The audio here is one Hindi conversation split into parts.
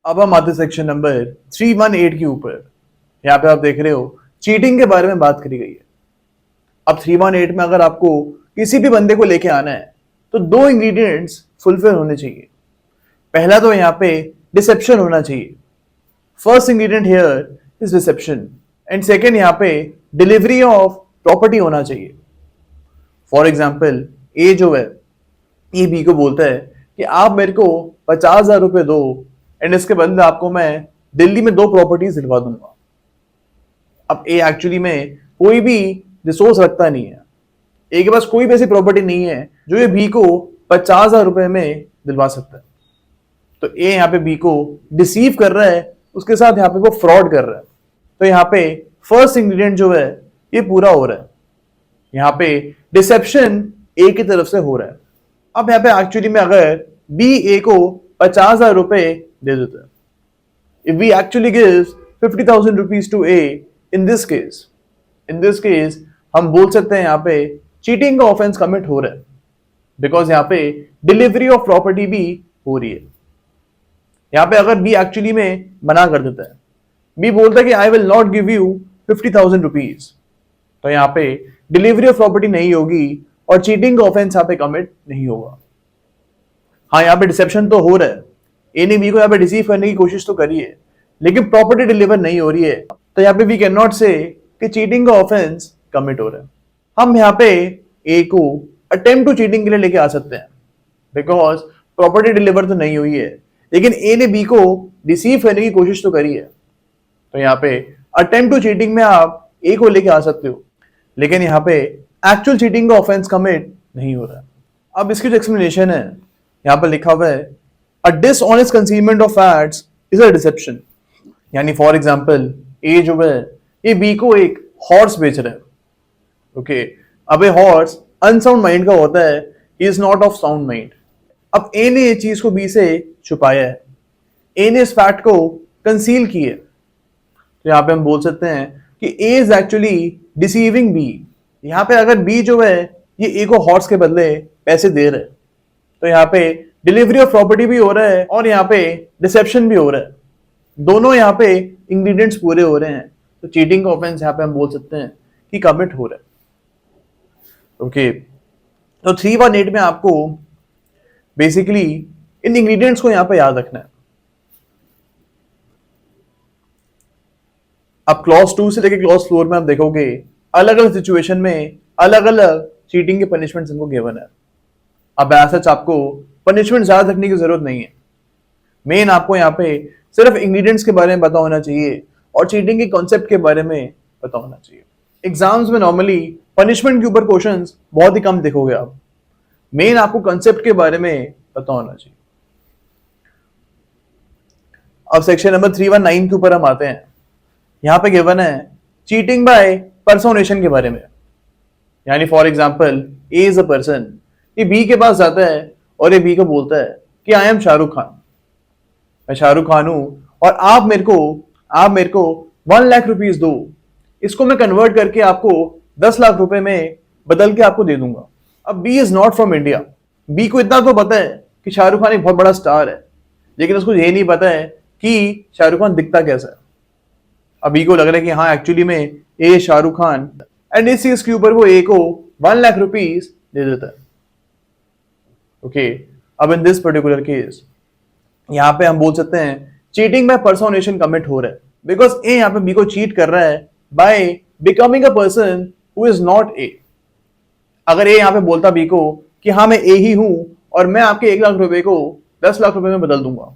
अब हम आते सेक्शन नंबर 318 के ऊपर। यहाँ पे आप देख रहे हो चीटिंग के बारे में बात करी गई है। अब 318 में अगर आपको किसी भी बंदे को लेके आना है तो दो इंग्रेडिएंट्स फुलफिल होने चाहिए। पहला तो यहाँ पे डिसेप्शन होना चाहिए। First ingredient here is dissipation and second यहाँ पे डिलीवरी ऑफ प्रॉपर्टी होना चाहिए। फॉर एग्जाम्पल ए जो है ये बी को बोलता है कि आप मेरे को 50,000 रुपए दो एंड इसके बदले आपको मैं दिल्ली में 2 प्रॉपर्टीज दिलवा दूंगा। अब ए एक्चुअली में कोई भी रिसोर्स रखता नहीं है। ए के पास कोई भी ऐसी प्रॉपर्टी नहीं है जो ये बी को 50,000 रुपए में दिलवा सकता है। तो ए यहाँ पे बी को डिसीव कर रहा है, उसके साथ यहाँ पे वो फ्रॉड कर रहा है। तो यहाँ पे फर्स्ट इंग्रेडिएंट जो है ये पूरा हो रहा है। यहाँ पे डिसेप्शन ए की तरफ से हो रहा है। अब यहाँ पे एक्चुअली में अगर बी ए को 50,000 रुपए दे देता है, if we actually gives 50,000 rupees to A in this case हम बोल सकते हैं यहाँ पे चीटिंग का ऑफेंस कमिट हो रहा है, बिकॉज यहाँ पे डिलीवरी ऑफ प्रॉपर्टी भी हो रही है। यहाँ पे अगर बी एक्चुअली में मना कर देता है, बी बोलता है कि I will not give you 50,000 rupees, तो यहाँ पे डिलीवरी ऑफ प्रॉपर्टी नहीं होगी और चीटिंग का ऑफेंस यहाँ पे कमिट नहीं होगा। हाँ, यहाँ पे डिसेप्शन तो हो रहा है, ए ने बी को यहाँ पे डिसीव करने की कोशिश तो करी है, लेकिन प्रॉपर्टी डिलीवर नहीं हो रही है, तो यहाँ पे वी कैन नॉट से कि चीटिंग का ऑफेंस कमिट हो रहा है। हम यहाँ पे ए को अटेम्प्ट टू चीटिंग के लिए लेके आ सकते हैं, बिकॉज प्रॉपर्टी डिलीवर तो नहीं हुई है, लेकिन ए ने बी को डिसीव करने की कोशिश तो करी है। तो यहाँ पे अटेम्प्ट टू चीटिंग में आप ए को लेके आ सकते हो, लेकिन यहाँ पे एक्चुअल चीटिंग का ऑफेंस कमिट नहीं हो रहा है। अब इसकी जो एक्सप्लेनेशन है यहाँ पर लिखा हुआ है, a dishonest concealment of facts is a deception. यानी फॉर एग्जाम्पल ए जो है ये बी को एक हॉर्स बेच रहा है। ओके, अब ए हॉर्स अनसाउंड माइंड का होता है, he is not of sound mind. अब ए ने ये चीज को बी से छुपाया है, ए ने इस फैक्ट को कंसील की है। तो यहाँ पे हम बोल सकते हैं कि ए इज एक्चुअली डिसीविंग बी। यहाँ पे अगर बी जो है ये ए को हॉर्स के बदले पैसे दे रहा है, तो यहाँ पे डिलीवरी ऑफ प्रॉपर्टी भी हो रहा है और यहाँ पे डिसेप्शन भी हो रहा है। दोनों यहाँ पे इंग्रेडिएंट्स पूरे हो रहे हैं, तो चीटिंग का ऑफेंस यहाँ पे हम बोल सकते हैं कि कमिट हो रहा है। ओके, तो 318 में आपको बेसिकली इन इंग्रेडिएंट्स को यहाँ पे याद रखना है। अब क्लॉज 2 से लेकर क्लॉज 4 में आप देखोगे अलग अलग सिचुएशन में अलग अलग चीटिंग के पनिशमेंट्स इनको गिवन है। अब ऐसा आपको पनिशमेंट ज्यादा रखने की जरूरत नहीं है। मेन आपको यहाँ पे सिर्फ इंग्रेडिएंट्स के बारे में पता होना चाहिए और चीटिंग के कॉन्सेप्ट के बारे में पता होना चाहिए। एग्जाम्स में नॉर्मली पनिशमेंट के ऊपर क्वेश्चंस बहुत ही कम देखोगे आप। मेन आपको कॉन्सेप्ट के बारे में पता होना चाहिए। अब सेक्शन नंबर 319 के ऊपर हम आते हैं। यहाँ पे गिवन है चीटिंग बाय पर्सोनेशन के बारे में। यानी for example A is a person, ये बी के पास जाता है और ये बी को बोलता है कि आई एम शाहरुख खान, मैं शाहरुख खान हूं और आप मेरे को 1 लाख रुपीज दो, इसको मैं कन्वर्ट करके आपको 10 लाख रुपए में बदल के आपको दे दूंगा। अब B is not from India. B को इतना तो पता है कि शाहरुख खान एक बहुत बड़ा स्टार है, लेकिन उसको ये नहीं पता है कि शाहरुख खान दिखता कैसा है। अब बी को लग रहा है कि हाँ एक्चुअली में ए शाहरुख खान, एंड इस चीज के ऊपर वो ए को 1 लाख रुपीज दे देता है। ओके, अब इन दिस पर्टिकुलर केस यहाँ पे हम बोल सकते हैं चीटिंग बाय पर्सोनेशन कमिट हो रहा है, बिकॉज ए यहाँ पे बी को चीट कर रहा है by becoming a person who is not a. अगर ए यहाँ पे बोलता बी को कि हाँ मैं ए ही हूं और मैं आपके 1 लाख रुपए को 10 लाख रुपए में बदल दूंगा।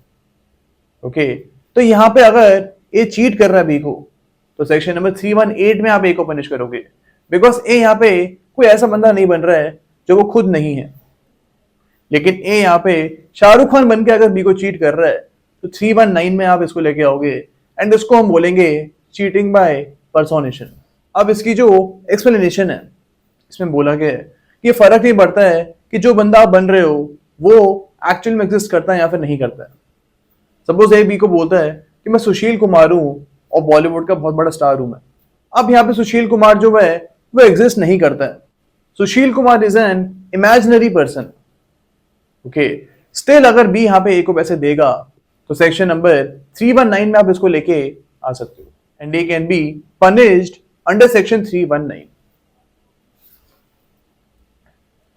ओके, तो यहाँ पे अगर ए चीट कर रहा है बी को, तो सेक्शन नंबर 318 में आप ए को पनिश करोगे, बिकॉज ए यहाँ पे कोई ऐसा बंदा नहीं बन रहा है जो वो खुद नहीं है। लेकिन ए यहाँ पे शाहरुख खान बनके अगर बी को चीट कर रहा है, तो 319 में आप इसको लेके आओगे एंड इसको हम बोलेंगे चीटिंग बाय पर्सोनेशन। अब इसकी जो एक्सप्लेनेशन है इसमें बोला गया है कि फर्क नहीं पड़ता है कि जो बंदा आप बन रहे हो वो एक्चुअल में एग्जिस्ट करता है या फिर नहीं करता है। सपोज ए बी को बोलता है कि मैं सुशील कुमार हूं और बॉलीवुड का बहुत बड़ा स्टार हूं मैं। अब यहाँ पे सुशील कुमार जो है वो एग्जिस्ट नहीं करता है। Sushil Kumar is an imaginary person. Okay, still अगर बी यहाँ पे ए को पैसे देगा तो सेक्शन नंबर 319 में आप इसको लेके आ सकते हो and A can be punished under section 319।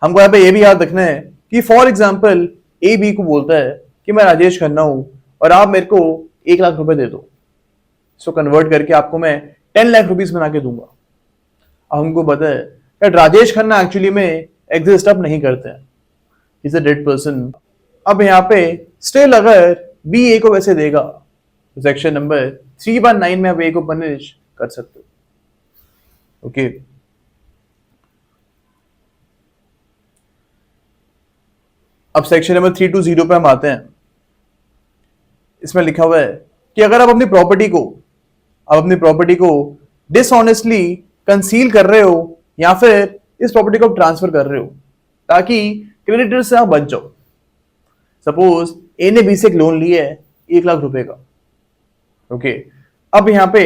हमको यहाँ पे ये भी याद रखना है कि फॉर एग्जाम्पल ए बी को बोलता है कि मैं राजेश खन्ना हूं और आप मेरे को 1 लाख रुपए दे दो, सो कन्वर्ट करके आपको मैं 10 लाख रुपीस बना के दूंगा। अब हमको पता है कि राजेश खन्ना एक्चुअली में एग्जिस्ट अब नहीं करते हैं, इज अ डेड पर्सन। अब यहाँ पे स्टिल अगर बी ए को वैसे देगा तो सेक्शन नंबर 319 में आप ए को पनिश कर सकते हो। ओके अब सेक्शन नंबर 320 पे हम आते हैं। इसमें लिखा हुआ है कि अगर आप अपनी प्रॉपर्टी को डिसऑनेस्टली कंसील कर रहे हो या फिर इस प्रॉपर्टी को ट्रांसफर कर रहे हो ताकि क्रेडिटर से आप बच जाओ। सपोज ए ने बी से एक लोन लिया है 1 लाख रुपए का। ओके अब यहाँ पे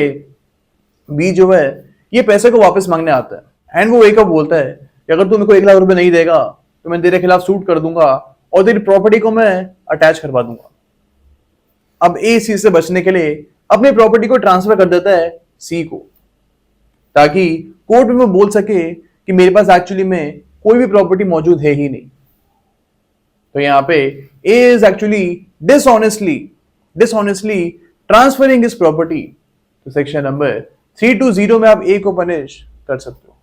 बी जो है ये पैसे को वापस मांगने आता है एंड वो ए को बोलता है कि अगर तू मेरे को 1 लाख रुपए नहीं देगा तो मैं तेरे खिलाफ सूट कर दूंगा और तेरी प्रॉपर्टी को मैं अटैच करवा दूंगा। अब ए इस चीज से बचने के लिए अपनी प्रॉपर्टी को ट्रांसफर कर देता है सी को ताकि कोर्ट में बोल सके कि मेरे पास एक्चुअली में कोई भी प्रॉपर्टी मौजूद है ही नहीं। तो यहां पे A is actually dishonestly transferring his property. तो सेक्शन नंबर 320 में आप ए को पनिश कर सकते हो।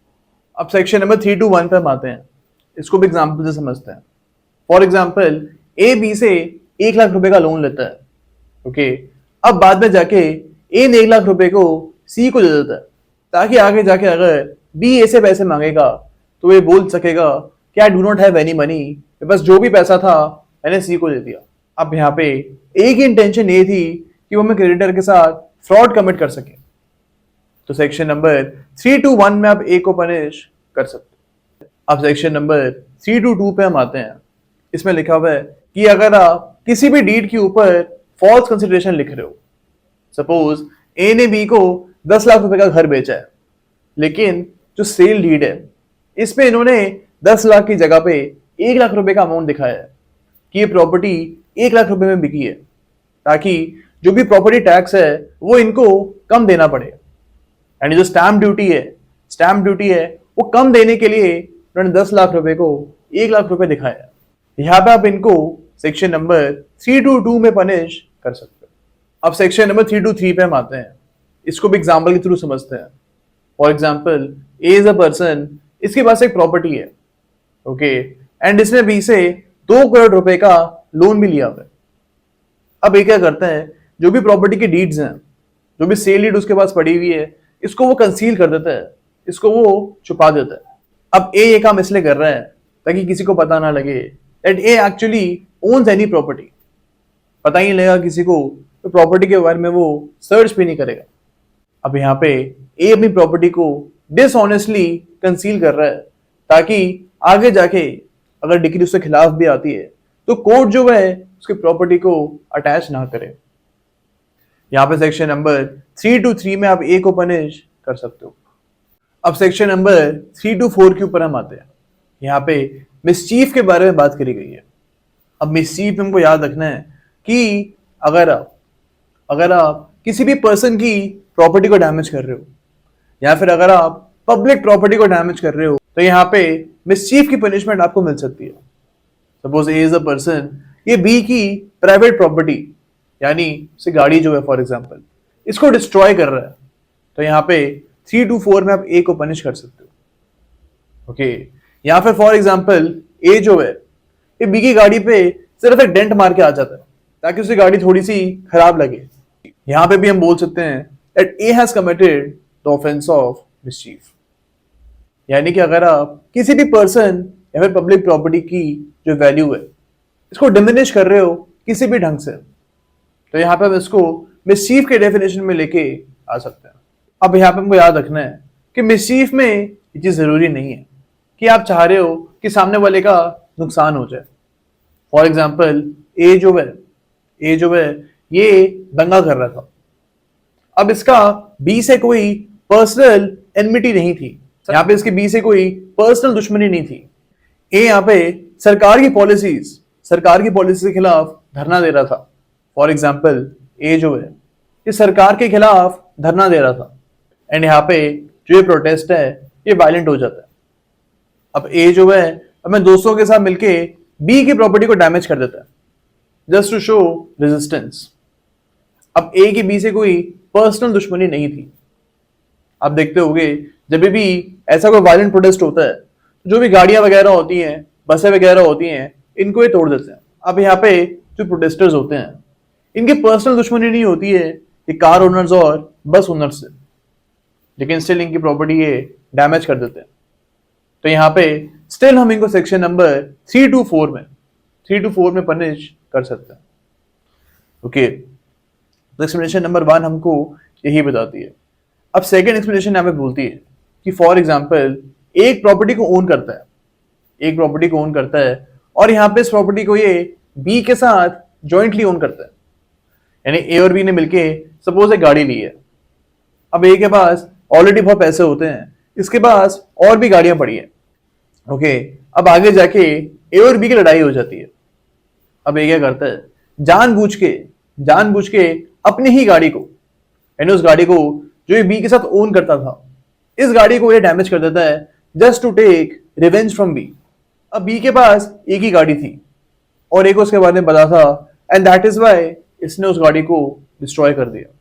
अब सेक्शन नंबर 321 पे हम आते हैं। इसको भी एग्जाम्पल से समझते हैं। फॉर एग्जाम्पल ए बी से 1 लाख रुपए का लोन लेता है। ओके अब बाद में जाके ए ने 1 लाख रुपए को सी को दे देता है ताकि आगे जाके अगर बी ए से पैसे मांगेगा तो ये बोल सकेगा कि I do not have any money, बस जो भी पैसा था मैंने सी को दे दिया। अब यहाँ पे ए की इंटेंशन ये थी कि वो मैं क्रेडिटर के साथ फ्रॉड कमिट कर सके। तो सेक्शन नंबर 321 में आप ए को पनिश कर सकते हो। अब सेक्शन नंबर 322 पे हम आते हैं। इसमें लिखा हुआ है कि अगर आप किसी भी डीड के ऊपर फॉल्स कंसिडरेशन लिख रहे हो, सपोज ए ने बी को 10 लाख रुपए का घर बेचा है लेकिन जो सेल डीड है इसमें इन्होंने 10 लाख की जगह पे 1 लाख रुपए का अमाउंट दिखाया है कि ये प्रॉपर्टी 1 लाख रुपए में बिकी है ताकि जो भी प्रॉपर्टी टैक्स है वो इनको कम देना पड़े एंड जो स्टैम्प ड्यूटी है वो कम देने के लिए उन्होंने 10 लाख रुपए को 1 लाख रुपए दिखाया है। यहां पे आप इनको सेक्शन नंबर 322 में पनिश कर सकते हो। अब सेक्शन नंबर 323 पे हम आते हैं। इसको भी एग्जाम्पल के थ्रू समझते हैं। For example A is a person, इसके पास एक प्रॉपर्टी है। ओके एंड इसने बी से 2 करोड़ रुपए का लोन भी लिया हुआ है। अब ये क्या करते हैं, जो भी प्रॉपर्टी की डीड्स हैं, जो भी सेल डीड उसके पास पड़ी हुई है, इसको वो कंसील कर देता है, इसको वो छुपा देता है। अब ए ये काम इसलिए कर रहा है ताकि किसी को पता ना लगे that A actually owns any property. पता ही नहीं लगेगा किसी को तो प्रॉपर्टी के बारे में वो सर्च भी नहीं करेगा। अब यहाँ पे ए अपनी प्रॉपर्टी को डिसऑनेस्टली कंसील कर रहा है ताकि आगे जाके अगर डिग्री उसके खिलाफ भी आती है तो कोर्ट जो है उसकी प्रॉपर्टी को अटैच ना करे। यहाँ पे सेक्शन नंबर 323 में आप ए को पनिश कर सकते हो। अब सेक्शन नंबर 324 के ऊपर हम आते हैं। यहाँ पे मिसचीफ के बारे में बात करी गई है। अब मिसचीफ में हमको याद रखना है कि अगर आप किसी भी पर्सन की प्रॉपर्टी को डैमेज कर रहे हो या फिर अगर आप पब्लिक प्रॉपर्टी को डैमेज कर रहे हो तो यहाँ पे मिसचीफ की पनिशमेंट आपको मिल सकती है। Suppose A is a person, ये बी की प्राइवेट प्रॉपर्टी यानी से गाड़ी जो है फॉर एग्जांपल इसको डिस्ट्रॉय कर रहा है तो यहाँ पे 324 में आप ए को पनिश कर सकते हो। ओके यहाँ पे फॉर एग्जांपल ए जो है ये बी की गाड़ी पे सिर्फ एक डेंट मार के आ जाता है ताकि उसकी गाड़ी थोड़ी सी खराब लगे। यहाँ पे भी हम बोल सकते हैं that A has committed the offence of mischief, यानी कि अगर आप किसी भी पर्सन या फिर पब्लिक प्रॉपर्टी की जो वैल्यू है इसको डिमिनिश कर रहे हो किसी भी ढंग से तो यहाँ पे हम इसको मिसचीफ के डेफिनेशन में लेके आ सकते हैं। अब यहाँ पे हमको याद रखना है कि मिसचीफ में ये चीज जरूरी नहीं है कि आप चाह रहे हो कि सामने वाले का नुकसान हो जाए। फॉर एग्जाम्पल ए जो है ये दंगा कर रहा था। अब इसका बी से कोई पर्सनल एनमिटी नहीं थी, यहाँ पे इसके बी से कोई पर्सनल दुश्मनी नहीं थी। ए यहाँ पे सरकार की पॉलिसी के खिलाफ धरना दे रहा था फॉर एग्जाम्पल ए जो है ये सरकार के खिलाफ धरना दे रहा था एंड यहाँ पे जो ये प्रोटेस्ट है ये वायलेंट हो जाता है। अब ए जो है अपने दोस्तों के साथ मिलके बी की प्रॉपर्टी को डैमेज कर देता है जस्ट टू शो रेजिस्टेंस। अब ए की बी से कोई पर्सनल दुश्मनी नहीं थी। आप देखते होंगे जब भी ऐसा कोई वायलेंट प्रोटेस्ट होता है जो भी गाड़ियां वगैरह होती हैं, बसें वगैरह होती हैं, इनको ये तोड़ देते हैं। अब यहाँ पे जो प्रोटेस्टर्स होते हैं इनकी पर्सनल दुश्मनी नहीं होती है ये कार ओनर्स और बस ओनर्स से, लेकिन स्टिल इनकी प्रॉपर्टी ये डैमेज कर देते हैं। तो यहाँ पे स्टिल हम इनको सेक्शन नंबर 324 में पनिश कर सकते हैं। ओके, तो एक्सप्लेनेशन नंबर 1 हमको यही बताती है। अब सेकेंड एक्सप्लेनेशन यहाँ पे बोलती है कि फॉर एग्जाम्पल एक प्रॉपर्टी को ओन करता है और यहाँ पे इस प्रॉपर्टी को ये बी के साथ जॉइंटली ओन करता है, यानी ए और बी ने मिलके सपोज एक गाड़ी ली है। अब ए के पास ऑलरेडी बहुत पैसे होते हैं, इसके पास और भी गाड़ियां पड़ी है। ओके, अब आगे जाके ए और बी की लड़ाई हो जाती है। अब ए क्या करता है, जानबूझ के अपनी ही गाड़ी को, यानी उस गाड़ी को जो ये बी के साथ ओन करता था, इस गाड़ी को ये डैमेज कर देता है just to take revenge from B. अब बी के पास एक ही गाड़ी थी और एक उसके बारे में पता था एंड दैट इज वाई इसने उस गाड़ी को डिस्ट्रॉय कर दिया।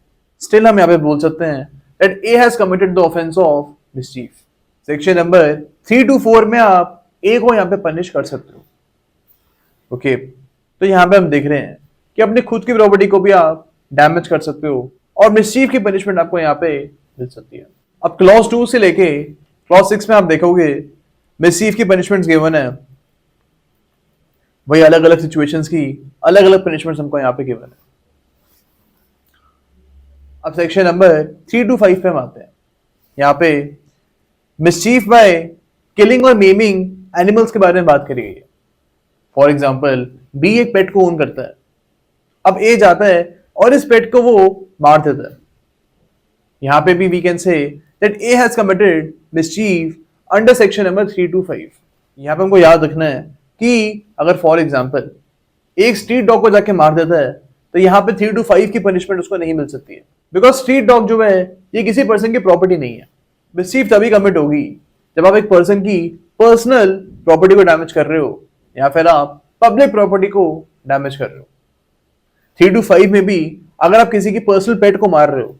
स्टिल हम यहाँ पे बोल सकते हैं that A has committed the offence of mischief. Section number 324 में आप ए को यहाँ पे पनिश कर सकते हो। ओके, तो यहाँ पे हम देख रहे हैं कि अपनी खुद की प्रॉपर्टी को भी आप डैमेज कर सकते हो और मिसचीफ की पनिशमेंट आपको यहाँ पे मिल सकती है। अब क्लॉज 2 से लेके क्लॉज 6 में आप देखोगे मिसचीफ की पनिशमेंट्स गिवन है, वही अलग अलग सिचुएशंस की अलग अलग पनिशमेंट्स हमको यहाँ पे गिवन है। अब सेक्शन नंबर 325 पे हम आते हैं। यहाँ पे मिसचीफ बाय किलिंग और मेमिंग एनिमल्स के बारे में बात करी गई है। फॉर एग्जाम्पल बी एक पेट को ओन करता है, अब ए जाता है और इस पेट को वो मार देता है। यहाँ पे भी we can say that A has committed mischief under section number 325। यहाँ पे हमको याद रखना है कि अगर फॉर एग्जाम्पल एक स्ट्रीट डॉग को जाके मार देता है तो यहाँ पे 325 की पनिशमेंट उसको नहीं मिल सकती है, बिकॉज स्ट्रीट डॉग जो है ये किसी पर्सन की प्रॉपर्टी नहीं है। मिसचीफ तभी कमिट होगी जब आप एक पर्सन की पर्सनल प्रॉपर्टी को डैमेज कर रहे हो या फिर आप पब्लिक प्रॉपर्टी को डैमेज कर रहे हो। 325 में भी अगर आप किसी की पर्सनल पेट को मार रहे हो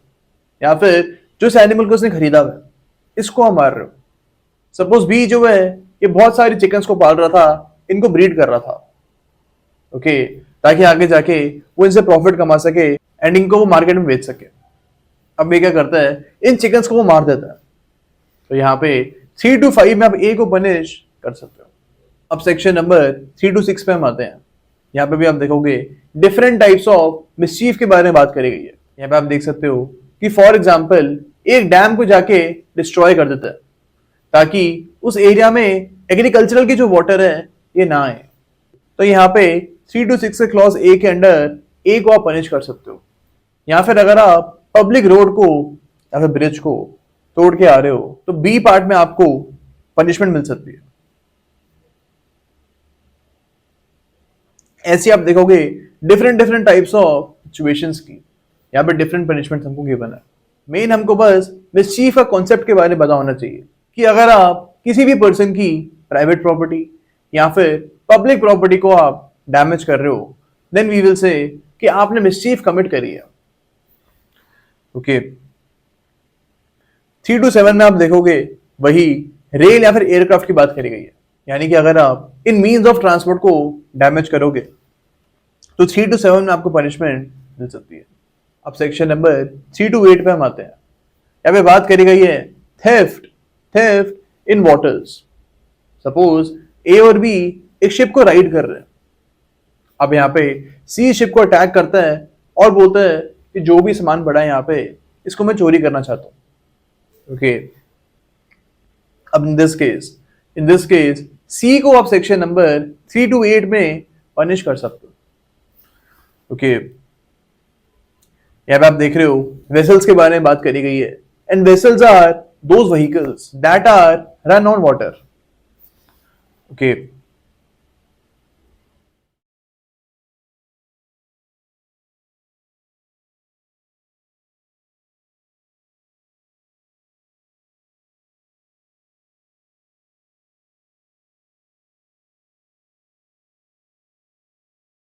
या फिर जो इस एनिमल को उसने खरीदा हुआ है इसको आप मार रहे हो। सपोज बी जो है ये बहुत सारी चिकन्स को पाल रहा था, इनको ब्रीड कर रहा था, ओके, ताकि आगे जाके वो इनसे प्रॉफिट कमा सके एंड इनको वो मार्केट में बेच सके। अब ये क्या करता है, इन चिकन्स को वो मार देता है। तो यहाँ पे 325 में आप ए को पनिश कर सकते हो। अब सेक्शन नंबर 326 पे हम आते हैं। यहाँ पे भी आप देखोगे डिफरेंट टाइप्स ऑफ मिसचीफ के बारे में बात करी गई है। यहाँ पे आप देख सकते हो कि फॉर एग्जाम्पल एक डैम को जाके डिस्ट्रॉय कर देता है ताकि उस एरिया में एग्रीकल्चरल की जो वाटर है ये ना आए। तो यहाँ पे 326 के क्लॉज ए के अंडर ए को आप पनिश कर सकते हो। या फिर अगर आप पब्लिक रोड को या फिर ब्रिज को तोड़ के आ रहे हो तो बी पार्ट में आपको पनिशमेंट मिल सकती है। ऐसे आप देखोगे डिफरेंट टाइप्स ऑफ सिचुएशंस की, यहाँ पे डिफरेंट पनिशमेंट हमको गिवन है। मेन हमको बस मिसचीफ का कॉन्सेप्ट के बारे में पता होना चाहिए कि अगर आप किसी भी पर्सन की प्राइवेट प्रॉपर्टी या फिर पब्लिक प्रॉपर्टी को आप डैमेज कर रहे हो देन वी विल से कि आपने मिसचीफ कमिट करी है। ओके, 327 में आप देखोगे वही रेल या फिर एयरक्राफ्ट की बात करी गई है, यानी कि अगर आप इन मीन्स ऑफ ट्रांसपोर्ट को डैमेज करोगे तो 327 में आपको पनिशमेंट मिल सकती है। अब सेक्शन नंबर 328 पे हम आते हैं। यहाँ पे बात करी गई है थेफ्ट इन वाटर्स। सपोज ए और बी एक शिप को राइड कर रहे हैं। अब यहाँ पे सी शिप को अटैक करता है और बोलता है कि जो भी सामान पड़ा है यहाँ पे इसको मैं चोरी करना चाहता हूँ। ओके, अब इन दिस केस सी को आप सेक्शन नंबर 328 में पनिश कर सकते हो। ओके, यहाँ पे आप देख रहे हो वेसल्स के बारे में बात करी गई है and vessels are those vehicles that are run on water. Okay,